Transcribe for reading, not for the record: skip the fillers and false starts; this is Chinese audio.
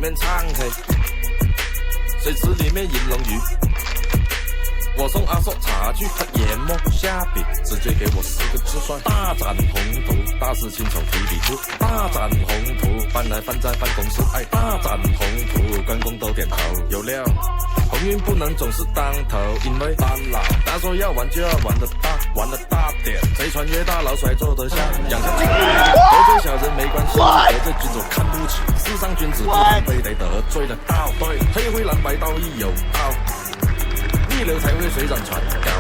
面唱 K， 水池里面饮龙鱼。我送阿硕茶去喝研磨下笔，直接给我4个字算大展宏图，大事亲手提笔出，大展宏图，搬来放在办公室，哎，大展宏图，关公都点头，有料。鸿运不能总是当头，因为当老大说要玩就要玩得大，玩得大点，谁穿越大牢谁坐得下，养下敬得罪小人没关系，得罪君主看不起，世上君子非得得罪了道，对，黑灰蓝白道义有道。逆流才会水涨船高，